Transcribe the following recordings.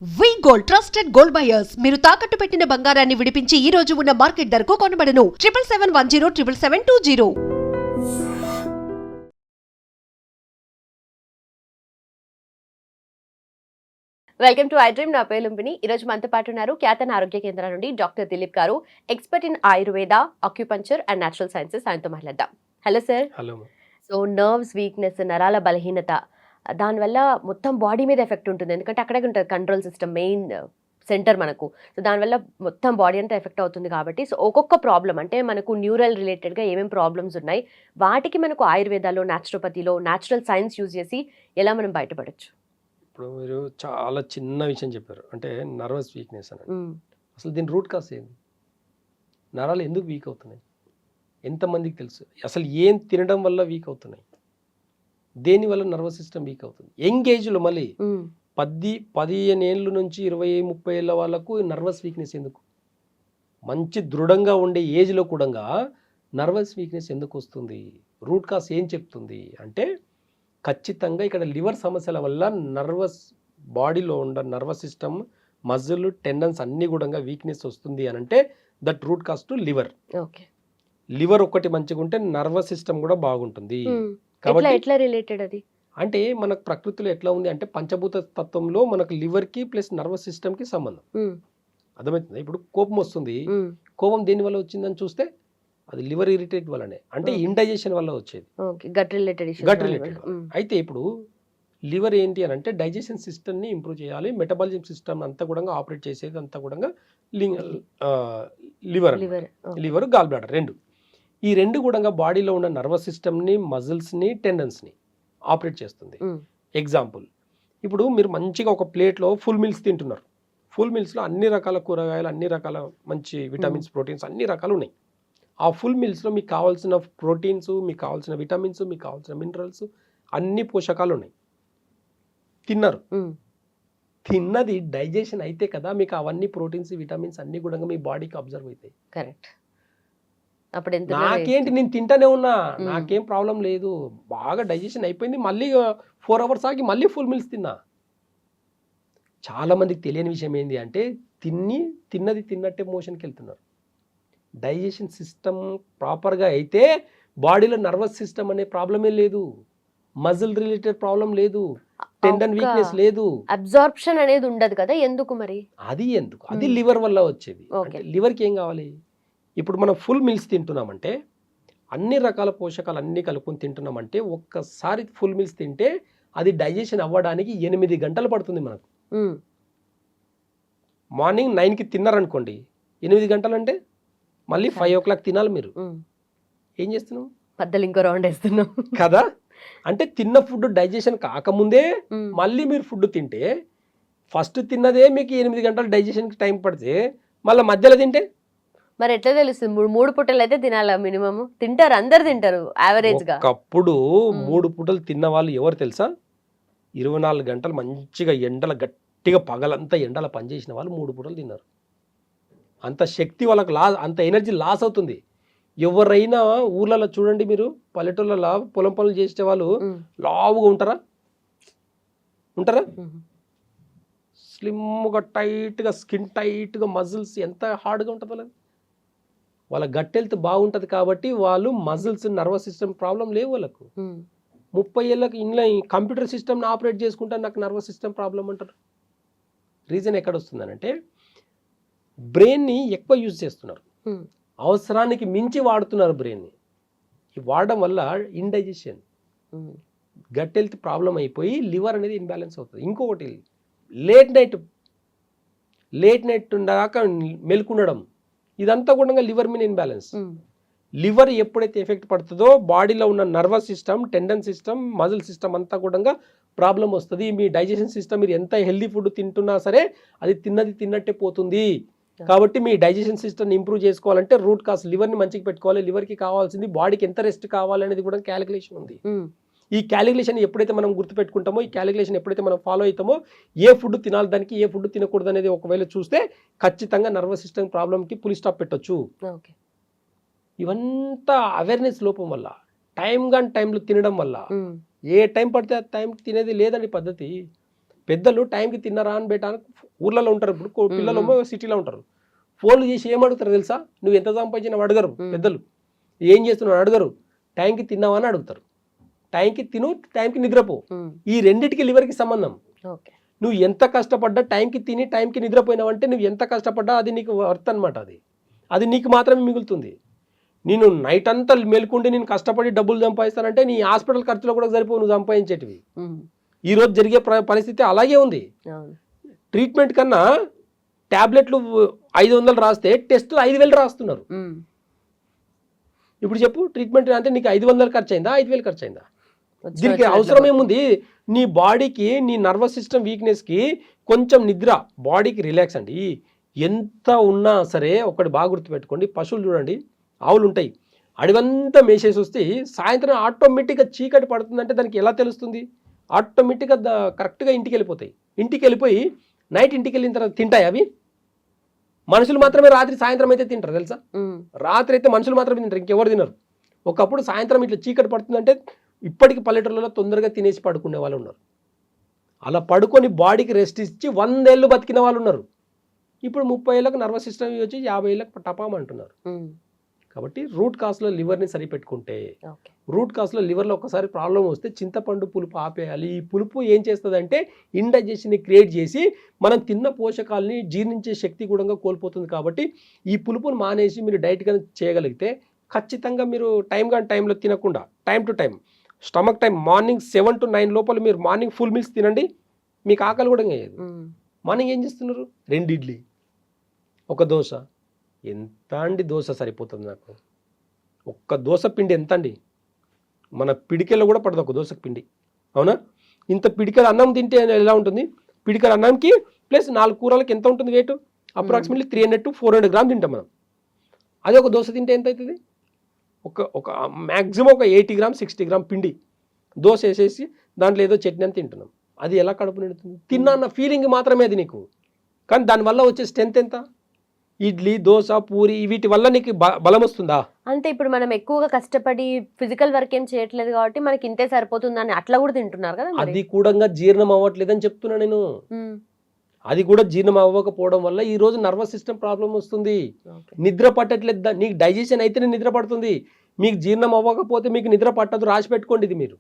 వి gold trusted gold buyers మీరు తాకట్టు పెట్టిన బంగారాన్ని విడిపించి ఈ రోజు ఉన్న మార్కెట్ ధరకు కొనబడను 7771077720. Welcome to I dream. నా పేరు లుంబిని. ఈరోజు మనతో పాటు ఉన్నారు ఖ్యాతన ఆరోగ్య కేంద్రం నుండి డాక్టర్ దిలీప్ గారు, expert in Ayurveda, acupuncture and natural sciences. ఆయనతో మాట్లాడదాం. Hello sir. Hello. So nerves weakness, నరాల బలహీనత, దానివల్ల మొత్తం బాడీ మీద ఎఫెక్ట్ ఉంటుంది. ఎందుకంటే అక్కడే ఉంటుంది కంట్రోల్ సిస్టమ్, మెయిన్ సెంటర్ మనకు. సో దానివల్ల మొత్తం బాడీ అంతా ఎఫెక్ట్ అవుతుంది కాబట్టి, సో ఒక్కొక్క ప్రాబ్లం అంటే మనకు న్యూరల్ రిలేటెడ్గా ఏమేమి ప్రాబ్లమ్స్ ఉన్నాయి, వాటికి మనకు ఆయుర్వేదాలో, న్యాచురోపతిలో, న్యాచురల్ సైన్స్ యూజ్ చేసి ఎలా మనం బయటపడచ్చు? ఇప్పుడు మీరు చాలా చిన్న విషయం చెప్పారు, అంటే నర్వస్ వీక్నెస్ అని. అసలు దీని రూట్ కాజ్ ఏంది? నరాలు ఎందుకు వీక్ అవుతున్నాయి? ఎంతమందికి తెలుసు? అసలు ఏం తినడం వల్ల వీక్ అవుతున్నాయి? దేనివల్ల నర్వస్ సిస్టమ్ వీక్ అవుతుంది? యంగ్ ఏజ్లో మళ్ళీ 15 ఏళ్ళ నుంచి 20-30 ఏళ్ళ వాళ్ళకు నర్వస్ వీక్నెస్ ఎందుకు? మంచి దృఢంగా ఉండే ఏజ్లో కూడా నర్వస్ వీక్నెస్ ఎందుకు వస్తుంది? రూట్ కాజ్ ఏం చెప్తుంది అంటే, ఖచ్చితంగా ఇక్కడ లివర్ సమస్యల వల్ల నర్వస్ బాడీలో ఉన్న నర్వస్ సిస్టమ్, మజిల్, టెండన్స్ అన్నీ కూడా వీక్నెస్ వస్తుంది అని అంటే that root cause to liver. Okay. Liver ఒక్కటి మంచిగా ఉంటే నర్వస్ సిస్టమ్ కూడా బాగుంటుంది. కాబట్టి ఎట్లా రిలేటెడ్ అది? అంటే మనకు ప్రకృతిలో ఎట్లా ఉంది అంటే, పంచభూత తత్వంలో మనకు లివర్కి ప్లస్ నర్వస్ సిస్టమ్కి సంబంధం. అర్థమవుతుంది? ఇప్పుడు కోపం వస్తుంది, కోపం దేని వల్ల వచ్చిందని చూస్తే అది లివర్ ఇరిటేట్ వల్లనే, అంటే ఇండైజెషన్ వల్ల వచ్చేది. Gut related. అయితే ఇప్పుడు లివర్ ఏంటి అని అంటే డైజెషన్ సిస్టమ్ని ఇంప్రూవ్ చేయాలి, మెటబాలిజం సిస్టమ్ అంతా కూడా ఆపరేట్ చేసేది అంతా కూడా లివర్, గాల్ బ్లాడర్ రెండు. ఈ రెండు కూడా బాడీలో ఉన్న నర్వస్ సిస్టమ్ని, మజిల్స్ని, టెండన్స్ని ఆపరేట్ చేస్తుంది. ఎగ్జాంపుల్, ఇప్పుడు మీరు మంచిగా ఒక ప్లేట్లో ఫుల్ మీల్స్ తింటున్నారు. ఫుల్ మీల్స్లో అన్ని రకాల కూరగాయలు, అన్ని రకాల మంచి విటమిన్స్, ప్రోటీన్స్ అన్ని రకాలు ఉన్నాయి. ఆ ఫుల్ మీల్స్లో మీకు కావాల్సిన ప్రోటీన్స్, మీకు కావాల్సిన విటమిన్స్, మీకు కావాల్సిన మినరల్స్, అన్ని పోషకాలు ఉన్నాయి. తిన్నారు, తిన్నది డైజెషన్ అయితే కదా మీకు అవన్నీ ప్రోటీన్స్, విటమిన్స్ అన్ని కూడా మీ బాడీకి అబ్జర్వ్ అవుతాయి. కరెక్ట్. అప్పుడు నాకేంటి, నేను తింటానే ఉన్నా, నాకేం ప్రాబ్లం లేదు, బాగా డైజెషన్ అయిపోయింది, మళ్ళీ 4 hours ఆగి మళ్ళీ ఫుల్ మీల్స్ తిన్నా. చాలా మందికి తెలియని విషయం ఏంటి అంటే, తిన్నది తిన్నట్టే మోషన్కి వెళ్తున్నారు. డైజెషన్ సిస్టమ్ ప్రాపర్గా అయితే బాడీలో నర్వస్ సిస్టమ్ అనే ప్రాబ్లమే లేదు, మజిల్ రిలేటెడ్ ప్రాబ్లం లేదు, టెండన్ వీక్నెస్ లేదు, అబ్జార్ప్షన్ అనేది ఉండదు కదా. ఎందుకు మరి? అది ఎందుకు? అది లివర్ వల్ల వచ్చేది. లివర్కి ఏం కావాలి? ఇప్పుడు మనం ఫుల్ మీల్స్ తింటున్నామంటే, అన్ని రకాల పోషకాలు అన్నీ కలుపుకొని తింటున్నామంటే, ఒక్కసారి ఫుల్ మీల్స్ తింటే అది డైజెషన్ అవ్వడానికి 8 గంటలు పడుతుంది మనకు. మార్నింగ్ 9కి తిన్నారనుకోండి, 8 గంటలు అంటే మళ్ళీ 5 o'clock తినాలి. మీరు ఏం చేస్తున్నాం? మధ్యలో ఇంకో రౌండ్ వేస్తున్నాం కదా. అంటే తిన్న ఫుడ్ డైజెషన్ కాకముందే మళ్ళీ మీరు ఫుడ్ తింటే, ఫస్ట్ తిన్నదే మీకు 8 గంటలు డైజెషన్కి టైం పడితే, మళ్ళీ మధ్యలో తింటే మరి ఎట్లా తెలుస్తుంది? 3 పూటలు అయితే తినాలా మినిమం? తింటారు, అందరు తింటారు యావరేజ్ గా. ఒకప్పుడు 3 పూటలు తిన్న వాళ్ళు ఎవరు తెలుసా? 24 గంటలు మంచిగా ఎండల గట్టిగా పగలంతా ఎండల పనిచేసిన వాళ్ళు 3 పూటలు తిన్నారు. అంత శక్తి వాళ్ళకి అంత ఎనర్జీ లాస్ అవుతుంది. ఎవరైనా ఊర్లలో చూడండి, మీరు పల్లెటూళ్ళలో పొలం పనులు చేసే వాళ్ళు లావుగా ఉంటారా? స్లిమ్గా, టైట్గా, స్కిన్ టైట్గా, మజిల్స్ ఎంత హార్డ్గా ఉంటుంది వాళ్ళ గట్ హెల్త్ బాగుంటుంది కాబట్టి వాళ్ళు మజిల్స్, నర్వస్ సిస్టమ్ ప్రాబ్లం లేవు వాళ్ళకు. 30 ఏళ్ళకి ఇంట్లో కంప్యూటర్ సిస్టమ్ని ఆపరేట్ చేసుకుంటే నాకు నర్వస్ సిస్టమ్ ప్రాబ్లం అంటారు. రీజన్ ఎక్కడ వస్తుందనంటే, బ్రెయిన్ని ఎక్కువ యూజ్ చేస్తున్నారు, అవసరానికి మించి వాడుతున్నారు బ్రెయిన్ని. ఈ వాడడం వల్ల ఇండైజెషన్, గట్ హెల్త్ ప్రాబ్లం అయిపోయి లివర్ అనేది ఇన్బ్యాలెన్స్ అవుతుంది. ఇంకొకటి, లేట్ నైట్ దాకా మెలుకుండడం, ఇదంతా కూడా లివర్ మీద ఇన్బ్యాలెన్స్. లివర్ ఎప్పుడైతే ఎఫెక్ట్ పడుతుందో బాడీలో ఉన్న nervous system, tendon system, muscle system అంతా కూడా ప్రాబ్లం వస్తుంది. మీ డైజెషన్ సిస్టమ్, మీరు ఎంత హెల్దీ ఫుడ్ తింటున్నా సరే అది తిన్నది తిన్నట్టే పోతుంది. కాబట్టి మీ డైజెషన్ సిస్టమ్ని ఇంప్రూవ్ చేసుకోవాలంటే రూట్ కాజ్ లివర్ని మంచిగా పెట్టుకోవాలి. లివర్కి కావాల్సింది బాడీకి ఎంత రెస్ట్ కావాలనేది కూడా క్యాలిక్యులేషన్ ఉంది. ఈ క్యాలిక్యులేషన్ ఎప్పుడైతే మనం గుర్తుపెట్టుకుంటామో, ఈ క్యాలిక్యులేషన్ ఎప్పుడైతే మనం ఫాలో అవుతామో, ఏ ఫుడ్ తినాలి దానికి, ఏ ఫుడ్ తినకూడదు అనేది ఒకవేళ చూస్తే ఖచ్చితంగా నర్వస్ సిస్టమ్ ప్రాబ్లంకి ఫుల్ స్టాప్ పెట్టొచ్చు. ఇవంతా అవేర్నెస్ లోపం వల్ల, టైంలో తినడం వల్ల, ఏ టైం పడితే ఆ టైం తినేది లేదని పద్ధతి. పెద్దలు టైంకి తిన్నారా అని పెట్టడానికి ఊర్లలో ఉంటారు. ఇప్పుడు పిల్లలేమో సిటీలో ఉంటారు. ఫోన్లు చేసి ఏమడుగుతారు తెలుసా? నువ్వు ఎంత సంపాదించినావు అడగరు పెద్దలు. ఏం చేస్తున్నావు అడగరు. టైంకి తిన్నావా అని అడుగుతారు. టైంకి తిను, టైంకి నిద్రపో. ఈ రెండిటికి లివర్కి సంబంధం. నువ్వు ఎంత కష్టపడ్డా టైంకి తిని టైంకి నిద్రపోయినావు అంటే నువ్వు ఎంత కష్టపడ్డా అది నీకు వర్త్ అనమాట. అది నీకు మాత్రమే మిగులుతుంది. నేను నైట్ అంతా మెలుకుండి నేను కష్టపడి డబ్బులు సంపాదిస్తానంటే నీ హాస్పిటల్ ఖర్చులో కూడా సరిపోవు నువ్వు సంపాదించేటివి. ఈ రోజు జరిగే పరిస్థితి అలాగే ఉంది. ట్రీట్మెంట్ కన్నా టాబ్లెట్లు 500 రాస్తే టెస్టులు 5,000 రాస్తున్నారు. ఇప్పుడు చెప్పు, ట్రీట్మెంట్ అంటే నీకు 500 ఖర్చు అయిందా 5,000 ఖర్చు అయిందా? దీనికి అవసరం ఏముంది? నీ బాడీకి, నీ నర్వస్ సిస్టమ్ వీక్నెస్కి కొంచెం నిద్ర, బాడీకి రిలాక్స్ అండి. ఎంత ఉన్నా సరే ఒకటి బాగా గుర్తుపెట్టుకోండి, పశువులు చూడండి, ఆవులు ఉంటాయి, అడవంతా మేసేసి వస్తే సాయంత్రం ఆటోమేటిక్గా చీకటి పడుతుందంటే దానికి ఎలా తెలుస్తుంది? ఆటోమేటిక్గా కరెక్ట్గా ఇంటికి వెళ్ళిపోతాయి. ఇంటికి వెళ్ళిపోయి నైట్ ఇంటికి వెళ్ళిన తర్వాత తింటాయి అవి. మనుషులు మాత్రమే రాత్రి సాయంత్రం అయితే తింటారు తెలుసా? రాత్రి అయితే మనుషులు మాత్రమే తింటారు, ఇంకెవరు తినరు. ఒకప్పుడు సాయంత్రం ఇట్లా చీకటి పడుతుందంటే ఇప్పటికి పల్లెటూళ్ళలో తొందరగా తినేసి పడుకునే వాళ్ళు ఉన్నారు. అలా పడుకొని బాడీకి రెస్ట్ ఇచ్చి 100 ఏళ్ళు బతికిన వాళ్ళు ఉన్నారు. ఇప్పుడు 30 ఏళ్ళకు నర్వస్ సిస్టమ్ వచ్చి 50 ఏళ్ళకు టపాం అంటున్నారు. కాబట్టి రూట్ కాస్లో లివర్ని సరిపెట్టుకుంటే, రూట్ కాస్లో లివర్లో ఒకసారి ప్రాబ్లం వస్తే చింతపండు పులుపు ఆపేయాలి. ఈ పులుపు ఏం చేస్తుందంటే ఇండైజెషన్ని క్రియేట్ చేసి మనం తిన్న పోషకాలని జీర్ణించే శక్తి కూడా కోల్పోతుంది. కాబట్టి ఈ పులుపును మానేసి మీరు డైట్ కానీ చేయగలిగితే ఖచ్చితంగా మీరు టైంలో తినకుండా time to time stomach time morning 7 to 9 లోపల మీరు మార్నింగ్ ఫుల్ మీల్స్ తినండి. మీకు ఆకలి కూడా వేయదు. మార్నింగ్ ఏం చేస్తున్నారు? 2 ఇడ్లీ, 1 దోశ. ఎంత అండి దోశ సరిపోతుంది నాకు? ఒక్క దోశ పిండి ఎంత అండి? మన పిడికెల్లో కూడా పడదు ఒక దోశ పిండి, అవునా? ఇంత పిడికెల అన్నం తింటే ఎలా ఉంటుంది? పిడికెల అన్నంకి ప్లస్ 4 కూరలకి ఎంత ఉంటుంది వెయిట్? అప్రాక్సిమేట్లీ 300 to 400 గ్రామ్ తింటాం మనం. అదే ఒక దోశ తింటే ఎంత అవుతుంది? ఒక మ్యాక్సిమం ఒక 80 గ్రామ్ 60 గ్రామ్ పిండి దోశ వేసేసి దాంట్లో ఏదో చట్నీ అని తింటున్నాం. అది ఎలా కడుపు నిండుతుంది? తిన్నా అన్న ఫీలింగ్ మాత్రమే అది నీకు. కానీ దానివల్ల వచ్చే స్ట్రెంత్ ఎంత? ఇడ్లీ, దోశ, పూరి వీటి వల్ల నీకు బలం వస్తుందా? అంటే ఇప్పుడు మనం ఎక్కువగా కష్టపడి ఫిజికల్ వర్క్ ఏం చేయట్లేదు కాబట్టి మనకి ఇంతే సరిపోతుందని అట్లా కూడా తింటున్నారు కదా. అది కూడా జీర్ణం అవ్వట్లేదని చెప్తున్నా నేను. అది కూడా జీర్ణం అవ్వకపోవడం వల్ల ఈ రోజు నర్వస్ సిస్టమ్ ప్రాబ్లం వస్తుంది. నిద్ర పట్టట్లేదు. నీకు డైజెషన్ అయితేనే నిద్ర పడుతుంది. మీకు జీర్ణం అవ్వకపోతే మీకు నిద్ర పట్టదు. రాసి పెట్టుకోండి ఇది. మీరు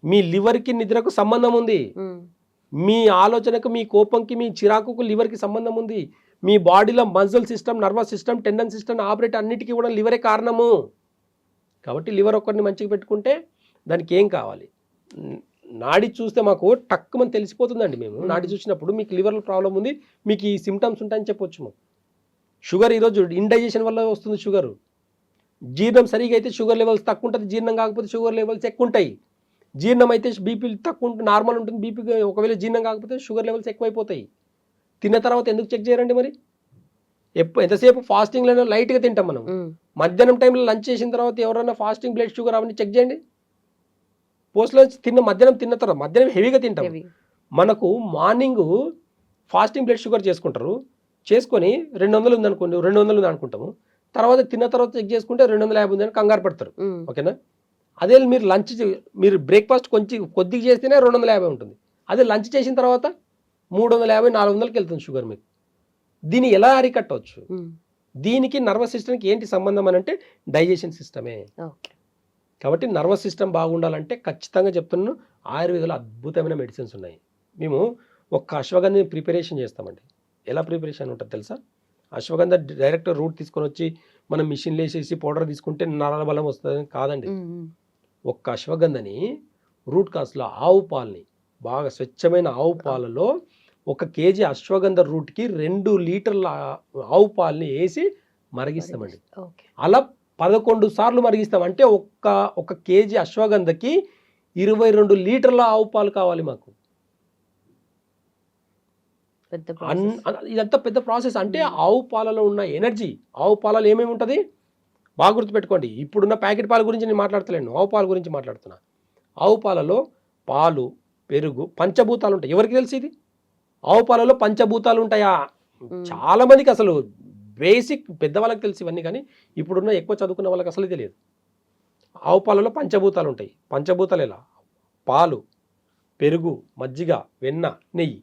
మీ లివర్కి నిద్రకు సంబంధం ఉంది. మీ ఆలోచనకు, మీ కోపంకి, మీ చిరాకుకు లివర్కి సంబంధం ఉంది. మీ బాడీలో muscle system, nervous system, tendon system operate అన్నిటికీ కూడా లివరే కారణము. కాబట్టి లివర్ ఒక్కరిని మంచిగా పెట్టుకుంటే దానికి ఏం కావాలి? నాడి చూస్తే మాకు టక్కుమని తెలిసిపోతుందండి. మేము నాడి చూసినప్పుడు మీకు లివర్లో ప్రాబ్లం ఉంది, మీకు ఈ సిమ్టమ్స్ ఉంటాయని చెప్పొచ్చు. షుగర్ ఈరోజు ఇండైజెషన్ వల్ల వస్తుంది. షుగర్ జీర్ణం సరిగా అయితే షుగర్ లెవెల్స్ తక్కువ ఉంటుంది, జీర్ణం కాకపోతే షుగర్ లెవెల్స్ ఎక్కువ ఉంటాయి. జీర్ణం అయితే బీపీ తక్కువ ఉంటుంది, నార్మల్ ఉంటుంది. బీపీ ఒకవేళ జీర్ణం కాకపోతే షుగర్ లెవెల్స్ ఎక్కువైపోతాయి. తిన్న తర్వాత ఎందుకు చెక్ చేయరండి మరి? ఎంతసేపు ఫాస్టింగ్లో లైట్గా తింటాం మనం. మధ్యాహ్నం టైంలో లంచ్ చేసిన తర్వాత ఎవరైనా ఫాస్టింగ్ బ్లడ్ షుగర్ అవన్నీ చెక్ చేయండి. పోస్ట్ లంచ్ మధ్యాహ్నం తిన్న తర్వాత మధ్యాహ్నం హెవీగా తింటాం. మనకు మార్నింగ్ ఫాస్టింగ్ బ్లడ్ షుగర్ చేసుకుంటారు, చేసుకొని 200 ఉందనుకోండి, 200 ఉంది అనుకుంటాము. తర్వాత తిన్న తర్వాత చెక్ చేసుకుంటే 250 ఉందని కంగారు పడతారు. ఓకేనా? అదే మీరు లంచ్, మీరు బ్రేక్ఫాస్ట్ కొద్దిగా చేస్తేనే 250 ఉంటుంది. అదే లంచ్ చేసిన తర్వాత 350, 400కి వెళ్తుంది షుగర్ మీకు. దీన్ని ఎలా అరికట్టవచ్చు? దీనికి నర్వస్ సిస్టమ్కి ఏంటి సంబంధం అని అంటే డైజెషన్ సిస్టమే. కాబట్టి నర్వస్ సిస్టమ్ బాగుండాలంటే ఖచ్చితంగా చెప్తున్నాను, ఆయుర్వేదంలో అద్భుతమైన మెడిసిన్స్ ఉన్నాయి. మేము ఒక అశ్వగంధని ప్రిపరేషన్ చేస్తామండి. ఎలా ప్రిపరేషన్ ఉంటుంది తెలుసా? అశ్వగంధ డైరెక్ట్ రూట్ తీసుకొని వచ్చి మనం మిషన్లో వేసేసి పౌడర్ తీసుకుంటే నరాల బలం వస్తుంది కాదండి. ఒక్క అశ్వగంధని రూట్ కాస్లో ఆవు పాలని, బాగా స్వచ్ఛమైన ఆవు పాలలో 1 kg అశ్వగంధ రూట్కి 2 లీటర్ల ఆవు పాలని వేసి మరిగిస్తామండి. అలా 11 సార్లు మరిగిస్తాం. అంటే ఒక kg అశ్వగంధకి 22 లీటర్ల ఆవు పాలు కావాలి మాకు. ఇదంతా పెద్ద ప్రాసెస్. అంటే ఆవు పాలలో ఉన్న ఎనర్జీ, ఆవు పాలలో ఏమేమి ఉంటుంది బాగా గుర్తుపెట్టుకోండి. ఇప్పుడున్న ప్యాకెట్ పాల గురించి నేను మాట్లాడతలేను, ఆవు పాల గురించి మాట్లాడుతున్నా. ఆవు పాలలో పాలు, పెరుగు, పంచభూతాలు ఉంటాయి. ఎవరికి తెలిసి ఇది? ఆవు పాలలో పంచభూతాలు ఉంటాయా? చాలా మందికి అసలు బేసిక్ పెద్దవాళ్ళకి తెలిసి ఇవన్నీ, కానీ ఇప్పుడున్న ఎక్కువ చదువుకున్న వాళ్ళకి అసలు తెలియదు. ఆవు పాలలో పంచభూతాలు ఉంటాయి. పంచభూతాలు ఎలా? పాలు, పెరుగు, మజ్జిగ, వెన్న, నెయ్యి.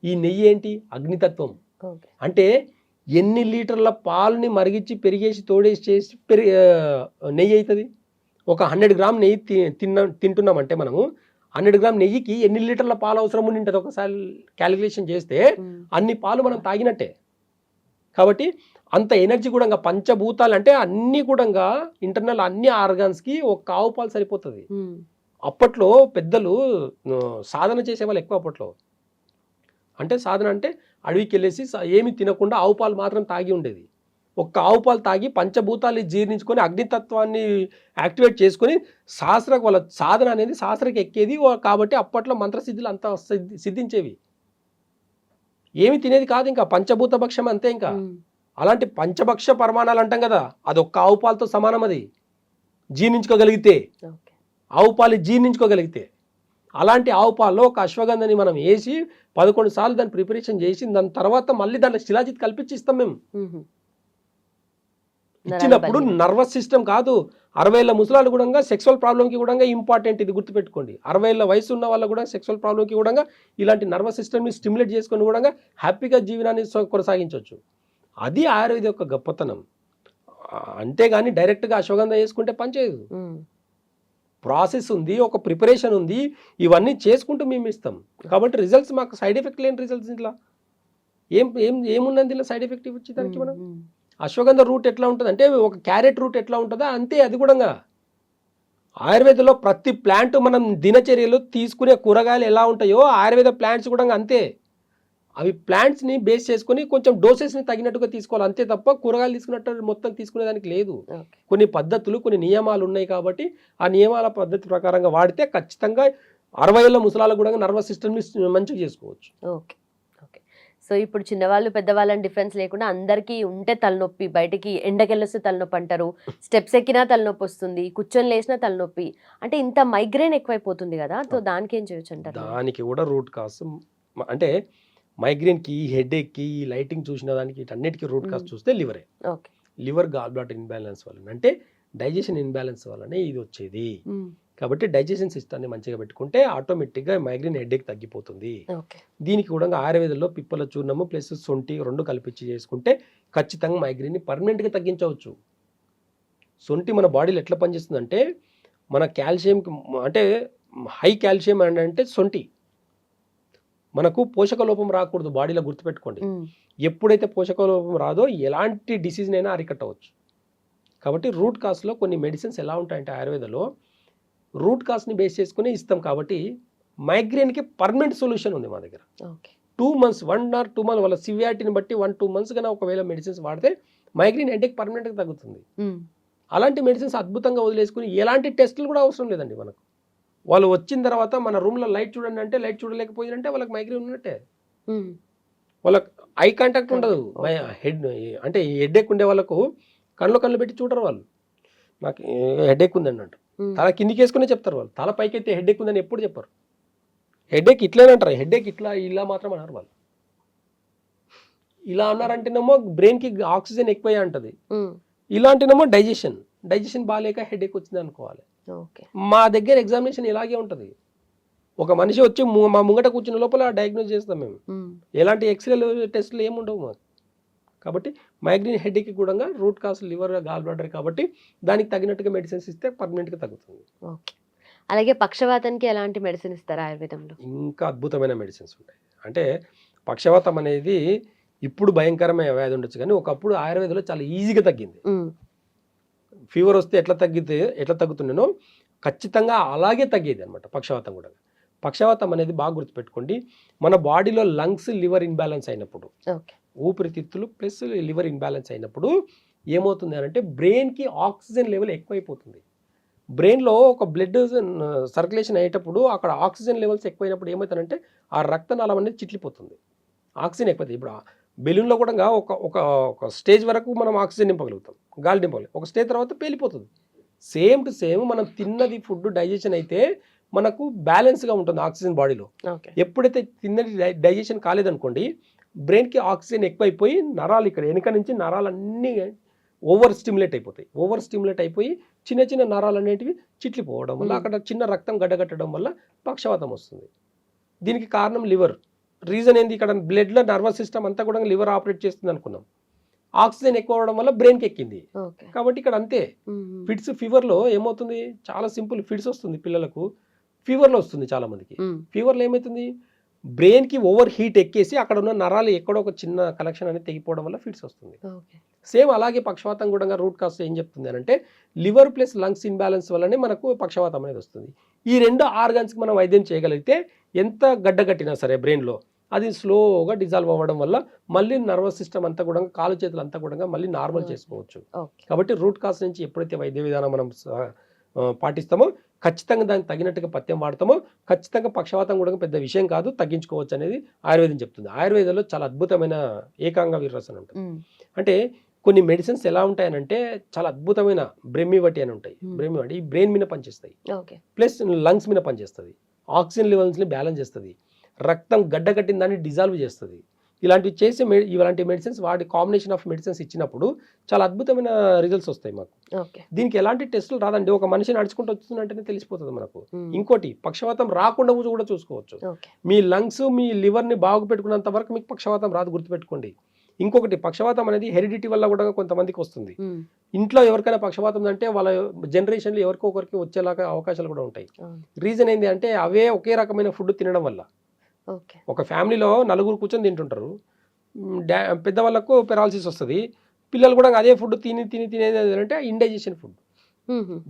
ఈ నెయ్యి ఏంటి? అగ్నితత్వం. ఓకే. అంటే ఎన్ని లీటర్ల పాలని మరిగించి పెరిగేసి తోడేసి చేసి నెయ్యి అవుతుంది. ఒక 100 గ్రామ్ నెయ్యి తింటున్నామంటే మనము 100 గ్రామ్ నెయ్యికి ఎన్ని లీటర్ల పాలు అవసరం ఉంటుంది ఒకసారి క్యాలిక్యులేషన్ చేస్తే అన్ని పాలు మనం తాగినట్టే. కాబట్టి అంత ఎనర్జీ కూడా పంచభూతాలు అంటే అన్ని కూడా ఇంటర్నల్ అన్ని ఆర్గాన్స్కి ఒక ఆవు పాలు సరిపోతుంది. అప్పట్లో పెద్దలు సాధన చేసేవాళ్ళు ఎక్కువ. అప్పట్లో అంటే సాధన అంటే అడవికి వెళ్ళేసి ఏమి తినకుండా ఆవు పాలు మాత్రం తాగి ఉండేది. ఒక్క ఆవు పాలు తాగి పంచభూతాలు జీర్ణించుకొని అగ్నితత్వాన్ని యాక్టివేట్ చేసుకొని వాళ్ళ సాధన అనేది శాస్త్రకి ఎక్కేది. కాబట్టి అప్పట్లో మంత్రసిద్ధులు అంతా సిద్ధించేవి. ఏమి తినేది కాదు, ఇంకా పంచభూత భక్ష్యం అంతే. ఇంకా అలాంటి పంచభక్ష పరమాణాలు అంటాం కదా, అది ఒక్క ఆవు పాలతో సమానం. అది జీర్ణించుకోగలిగితే, ఆవు పాలు జీర్ణించుకోగలిగితే, అలాంటి ఆవు పాలలో ఒక అశ్వగంధని మనం వేసి 11 సార్లు దాన్ని ప్రిపరేషన్ చేసి దాని తర్వాత మళ్ళీ దాంట్లో శిలాజిత్ కల్పించి ఇస్తాం మేము. ఇచ్చినప్పుడు నర్వస్ సిస్టమ్ కాదు, 60 ఏళ్ళ ముసలాళ్ళు కూడా సెక్సువల్ ప్రాబ్లంకి కూడా ఇంపార్టెంట్. ఇది గుర్తుపెట్టుకోండి. 60 ఏళ్ళ వయసు ఉన్న వాళ్ళు కూడా సెక్సువల్ ప్రాబ్లంకి కూడా ఇలాంటి నర్వస్ సిస్టమ్ని స్టిమ్యులేట్ చేసుకొని కూడా హ్యాపీగా జీవనాన్ని కొనసాగించవచ్చు. అది ఆయుర్వేద యొక్క గొప్పతనం. అంతేగాని డైరెక్ట్గా అశ్వగంధ వేసుకుంటే పనిచేయదు. ప్రాసెస్ ఉంది, ఒక ప్రిపరేషన్ ఉంది, ఇవన్నీ చేసుకుంటూ మేము ఇస్తాం. కాబట్టి రిజల్ట్స్ మాకు సైడ్ ఎఫెక్ట్ లేని రిజల్ట్స్. ఇట్లా ఏమున్నది ఇలా సైడ్ ఎఫెక్ట్ ఇచ్చి దానికి మనం అశ్వగంధ రూట్ ఎట్లా ఉంటుంది అంటే ఒక క్యారెట్ రూట్ ఎట్లా ఉంటుందో అంతే అది కూడా. ఆయుర్వేదంలో ప్రతి ప్లాంట్ మనం దినచర్యలు తీసుకునే కూరగాయలు ఎలా ఉంటాయో ఆయుర్వేద ప్లాంట్స్ కూడా అంతే. అవి ప్లాంట్స్ని బేస్ చేసుకొని కొంచెం డోసెస్ని తగినట్టుగా తీసుకోవాలి అంతే తప్ప కూరగాయలు తీసుకున్నట్టు మొత్తం తీసుకునేదానికి లేదు. కొన్ని పద్ధతులు, కొన్ని నియమాలు ఉన్నాయి. కాబట్టి ఆ నియమాల పద్ధతి ప్రకారంగా వాడితే ఖచ్చితంగా 60 ఏళ్ళ ముసలాలకు కూడా నర్వస్ సిస్టమ్ని మంచిగా చేసుకోవచ్చు. Okay okay. సో ఇప్పుడు చిన్నవాళ్ళు పెద్దవాళ్ళని డిఫరెన్స్ లేకుండా అందరికీ ఉంటే తలనొప్పి, బయటికి ఎండకెళ్ళొస్తే తలనొప్పి అంటారు, స్టెప్స్ ఎక్కినా తలనొప్పి వస్తుంది, కూర్చొని లేచినా తలనొప్పి, అంటే ఇంత మైగ్రేన్ ఎక్కువైపోతుంది కదా. సో దానికి ఏం చేయొచ్చు అంటారు? దానికి కూడా రూట్ కాజ్ అంటే మైగ్రేన్కి, హెడేక్కి, లైటింగ్ చూసిన దానికి వీటన్నిటికీ రూట్ కాజ్ చూస్తే లివరే. Okay. Liver gall bladder imbalance వల్ల, అంటే డైజెషన్ ఇన్బ్యాలెన్స్ వల్లనే ఇది వచ్చేది. కాబట్టి డైజెషన్ సిస్టమ్ని మంచిగా పెట్టుకుంటే ఆటోమేటిక్గా మైగ్రేన్, హెడేక్ తగ్గిపోతుంది. దీనికి కూడా ఆయుర్వేదంలో పిప్పల చూర్ణము ప్లస్ సొంటి 2 కలిపించి చేసుకుంటే ఖచ్చితంగా మైగ్రేన్ని పర్మనెంట్గా తగ్గించవచ్చు. సొంటి మన బాడీలో ఎట్లా పనిచేస్తుందంటే మన కాల్షియంకి, అంటే హై కాల్షియం అంటే సొంటి. మనకు పోషక లోపం రాకూడదు బాడీలో, గుర్తుపెట్టుకోండి. ఎప్పుడైతే పోషక లోపం రాదో ఎలాంటి డిసీజ్నైనా అరికట్టవచ్చు. కాబట్టి రూట్ కాజ్లో కొన్ని మెడిసిన్స్ ఎలా ఉంటాయంటే ఆయుర్వేదంలో రూట్ కాజ్ని బేస్ చేసుకుని ఇస్తాం. కాబట్టి మైగ్రేన్కి పర్మనెంట్ సొల్యూషన్ ఉంది మా దగ్గర. 2 months 1 or 2 months వాళ్ళ సివియారిటీని బట్టి 1-2 months కన్నా ఒకవేళ మెడిసిన్స్ వాడితే మైగ్రేన్, హెడేక్ పర్మనెంట్గా తగ్గుతుంది. అలాంటి మెడిసిన్స్ అద్భుతంగా వదిలేసుకుని ఎలాంటి టెస్టులు కూడా అవసరం లేదండి మనకు. వాళ్ళు వచ్చిన తర్వాత మన రూమ్లో లైట్ చూడండి అంటే లైట్ చూడలేకపోయిందంటే వాళ్ళకి మైగ్రేన్ ఉన్నట్టే. వాళ్ళకి ఐ కాంటాక్ట్ ఉండదు. అంటే హెడేక్ ఉండే వాళ్ళకు కళ్ళు పెట్టి చూడరు. వాళ్ళు నాకు హెడేక్ ఉందండి అంటారు, తల కిందికి వేసుకునే చెప్తారు. వాళ్ళు తల పైకి అయితే హెడేక్ ఉందని ఎప్పుడు చెప్పరు. హెడేక్ ఇట్లనే అంటారు, హెడేక్ ఇట్లా ఇలా మాత్రం అన్నారు వాళ్ళు. ఇలా అన్నారంటేనేమో బ్రెయిన్కి ఆక్సిజన్ ఎక్కువ అంటది, ఇలాంటినేమో డైజెషన్ బాగాలేక హెడేక్ వచ్చింది అనుకోవాలి. మా దగ్గర ఎగ్జామినేషన్ ఇలాగే ఉంటుంది. ఒక మనిషి వచ్చి మా ముంగట కూర్చున్న లోపల డయాగ్నోస్ చేస్తాం మేము. ఎలాంటి ఎక్స్రేలు టెస్ట్లు ఏముండవు మాకు. కాబట్టి మైగ్రేన్, హెడేక్ కూడా root cause liver, gall bladder. కాబట్టి దానికి తగినట్టుగా మెడిసిన్స్ ఇస్తే పర్మనెంట్గా తగ్గుతుంది. అలాగే పక్షవాతానికి ఎలాంటి మెడిసిన్ ఇస్తారు ఆయుర్వేదంలో? ఇంకా అద్భుతమైన మెడిసిన్స్ ఉంటాయి. అంటే పక్షవాతం అనేది ఇప్పుడు భయంకరమైన వ్యాధి ఉండొచ్చు, కానీ ఒకప్పుడు ఆయుర్వేదంలో చాలా ఈజీగా తగ్గింది. ఫీవర్ వస్తే ఎట్లా తగ్గుతుండేనో ఖచ్చితంగా అలాగే తగ్గేది అనమాట పక్షవాతం కూడా. పక్షవాతం అనేది బాగా గుర్తుపెట్టుకోండి, మన బాడీలో లంగ్స్, లివర్ ఇన్బ్యాలెన్స్ అయినప్పుడు, ఊపిరితిత్తులు ప్లస్ లివర్ ఇన్బ్యాలెన్స్ అయినప్పుడు ఏమవుతుంది అంటే బ్రెయిన్కి ఆక్సిజన్ లెవెల్ ఎక్కువైపోతుంది. బ్రెయిన్లో ఒక బ్లడ్ సర్క్యులేషన్ అయ్యేటప్పుడు అక్కడ ఆక్సిజన్ లెవెల్స్ ఎక్కువైనప్పుడు ఏమవుతుందంటే ఆ రక్తనాళం అనేది చిట్లిపోతుంది, ఆక్సిజన్ ఎక్కువైతుంది. ఇప్పుడు బెలూన్లో కూడా ఒక స్టేజ్ వరకు మనం ఆక్సిజన్ నింపగలుగుతాం, గాలి నింపగలుగుతాం. ఒక స్టేజ్ తర్వాత పేలిపోతుంది. సేమ్ టు సేమ్ మనం తిన్నది ఫుడ్ డైజెషన్ అయితే మనకు బ్యాలెన్స్గా ఉంటుంది ఆక్సిజన్ బాడీలో. ఎప్పుడైతే తిన్నది డైజెషన్ కాలేదనుకోండి, బ్రెయిన్కి ఆక్సిజన్ ఎక్కువైపోయి నరాలు ఇక్కడ వెనుక నుంచి నరాలన్నీ ఓవర్ స్టిమ్యులేట్ అయిపోయి చిన్న చిన్న నరాలు అనేటివి చిట్లిపోవడం వల్ల అక్కడ చిన్న రక్తం గడ్డగట్టడం వల్ల పక్షవాతం వస్తుంది. దీనికి కారణం లివర్. రీజన్ ఏంది, ఇక్కడ బ్లడ్లో నర్వస్ సిస్టమ్ అంతా కూడా లివర్ ఆపరేట్ చేస్తుంది అనుకున్నాం. ఆక్సిజన్ ఎక్కువ అవడం వల్ల బ్రెయిన్కి ఎక్కింది. ఓకే. కాబట్టి ఇక్కడ అంతే. ఫిట్స్, ఫీవర్లో ఏమవుతుంది, చాలా సింపుల్, ఫిట్స్ వస్తుంది పిల్లలకు, ఫీవర్లో వస్తుంది చాలా మందికి. ఫీవర్లో ఏమవుతుంది, బ్రెయిన్కి ఓవర్ హీట్ ఎక్కేసి అక్కడ ఉన్న నరాలు ఎక్కడో ఒక చిన్న కనెక్షన్ అనేది తెగిపోవడం వల్ల ఫిట్స్ వస్తుంది. ఓకే. సేమ్ అలాగే పక్షవాతం కూడా రూట్ కాస్ ఏం చెప్తుంది అని అంటే లివర్ ప్లస్ లంగ్స్ ఇన్బ్యాలెన్స్ వల్లనే మనకు పక్షవాతం అనేది వస్తుంది. ఈ రెండు ఆర్గాన్స్కి మనం వైద్యం చేయగలిగితే ఎంత గడ్డగట్టినా సరే బ్రెయిన్లో అది స్లోగా డిజాల్వ్ అవ్వడం వల్ల మళ్ళీ నర్వస్ సిస్టమ్ అంతా కూడా, కాలు చేతులు అంతా కూడా మళ్ళీ నార్మల్ చేసుకోవచ్చు. ఓకే. కాబట్టి రూట్ కాస్ నుంచి ఎప్పుడైతే వైద్య విధానం మనం పాటిస్తామో, ఖచ్చితంగా దానికి తగినట్టుగా పథ్యం వాడతామో, ఖచ్చితంగా పక్షవాతం కూడా పెద్ద విషయం కాదు, తగ్గించుకోవచ్చు అనేది ఆయుర్వేదం చెప్తుంది. ఆయుర్వేదంలో చాలా అద్భుతమైన ఏకాంగ వీరరసన ఉంటుంది. అంటే కొన్ని మెడిసిన్స్ ఎలా ఉంటాయనంటే చాలా అద్భుతమైన బ్రెమ్మివటి అని ఉంటాయి. బ్రెమ్మివటి ఈ బ్రెయిన్ మీద పనిచేస్తాయి, ఓకే. ప్లస్ లంగ్స్ మీద పనిచేస్తుంది, ఆక్సిజన్ లెవెల్స్ని బ్యాలెన్స్ చేస్తుంది, రక్తం గడ్డగట్టిన దాన్ని డిజాల్వ్ చేస్తుంది. ఇలాంటివి చేసే ఇలాంటి మెడిసిన్స్, వాటి కాంబినేషన్ ఆఫ్ మెడిసిన్స్ ఇచ్చినప్పుడు చాలా అద్భుతమైన రిజల్ట్స్ వస్తాయి మాకు. ఓకే. దీనికి ఎలాంటి టెస్టులు రాదండి, ఒక మనిషి నడుచుకుంటూ వస్తుందంటేనే తెలిసిపోతుంది మనకు. ఇంకోటి, పక్షవాతం రాకుండా కూడా చూసుకోవచ్చు. ఓకే. మీ లంగ్స్, మీ లివర్ని బాగు పెట్టుకున్నంత వరకు మీకు పక్షవాతం రాదు, గుర్తుపెట్టుకోండి. ఇంకొకటి, పక్షవాతం అనేది హెరిడిటీ వల్ల కూడా కొంతమందికి వస్తుంది. ఇంట్లో ఎవరికైనా పక్షవాతం అంటే వాళ్ళ జనరేషన్లో ఎవరికో ఒకరికి వచ్చేలాగా అవకాశాలు కూడా ఉంటాయి. రీజన్ ఏంటి అంటే అవే ఒకే రకమైన ఫుడ్ తినడం వల్ల. ఓకే. ఒక ఫ్యామిలీలో నలుగురు కూర్చొని తింటుంటారు, పెద్దవాళ్ళకు పెరాలసిస్ వస్తుంది, పిల్లలు కూడా అదే ఫుడ్ తినేది అంటే ఇండైజెషన్ ఫుడ్,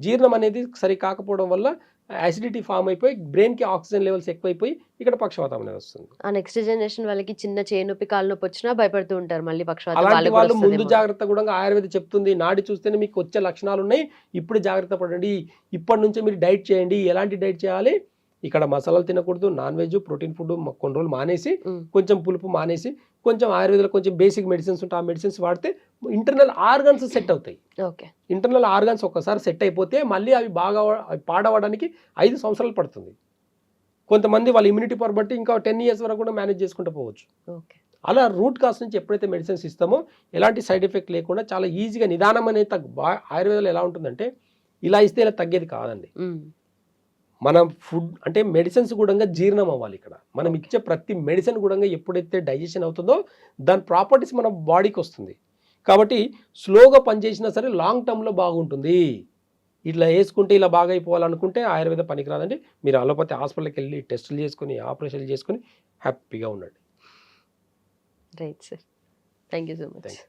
జీర్ణం అనేది సరి కాకపోవడం వల్ల యాసిడిటీ ఫామ్ అయిపోయి బ్రెయిన్కి ఆక్సిజన్ లెవెల్స్ ఎక్కువైపోయి ఇక్కడ పక్షవాతం అనేది వస్తుంది. ఆ నెక్స్ట్ జనరేషన్ వాళ్ళకి చిన్న చేయి నొప్పి, కాలు నొప్పి వచ్చినా భయపడుతూ ఉంటారు మళ్ళీ పక్షవాతం. అలాంటి వాళ్ళు ముందు జాగ్రత్త కూడా ఆయుర్వేదం చెప్తుంది, నాడి చూస్తేనే మీకు వచ్చే లక్షణాలు ఉన్నాయి, ఇప్పుడు జాగ్రత్త పడండి, ఇప్పటి నుంచే మీరు డైట్ చేయండి. ఎలాంటి డైట్ చేయాలి, ఇక్కడ మసాలాలు తినకూడదు, నాన్ వెజ్, ప్రోటీన్ ఫుడ్ కొన్ని రోజులు మానేసి, కొంచెం పులుపు మానేసి, కొంచెం ఆయుర్వేదంలో కొంచెం బేసిక్ మెడిసిన్స్ ఉంటాయి, ఆ మెడిసిన్స్ వాడితే ఇంటర్నల్ ఆర్గాన్స్ సెట్ అవుతాయి. ఓకే. ఇంటర్నల్ ఆర్గాన్స్ ఒక్కసారి సెట్ అయిపోతే మళ్ళీ అవి బాగా పాడవడానికి 5 సంవత్సరాలు పడుతుంది. కొంతమంది వాళ్ళ ఇమ్యూనిటీ పవర్ బట్టి ఇంకా 10 years వరకు కూడా మేనేజ్ చేసుకుంటూ పోవచ్చు. ఓకే. అలా రూట్ కాస్ నుంచి ఎప్పుడైతే మెడిసిన్స్ ఇస్తామో ఎలాంటి సైడ్ ఎఫెక్ట్ లేకుండా చాలా ఈజీగా నిదానం అనేది ఆయుర్వేదంలో ఎలా ఉంటుందంటే ఇలా ఇస్తే ఇలా తగ్గేది కాదండి. మనం ఫుడ్ అంటే మెడిసిన్స్ కూడా జీర్ణం అవ్వాలి. ఇక్కడ మనం ఇచ్చే ప్రతి మెడిసిన్ కూడా ఎప్పుడైతే డైజెషన్ అవుతుందో దాని ప్రాపర్టీస్ మన బాడీకి వస్తుంది. కాబట్టి స్లోగా పనిచేసినా సరే లాంగ్ టర్మ్లో బాగుంటుంది. ఇట్లా వేసుకుంటే ఇలా బాగా అయిపోవాలనుకుంటే ఆయుర్వేద పనికిరాదండి. మీరు అలోపతి హాస్పిటల్కి వెళ్ళి టెస్టులు చేసుకుని, ఆపరేషన్లు చేసుకుని హ్యాపీగా ఉండండి. Right sir, thank you so much.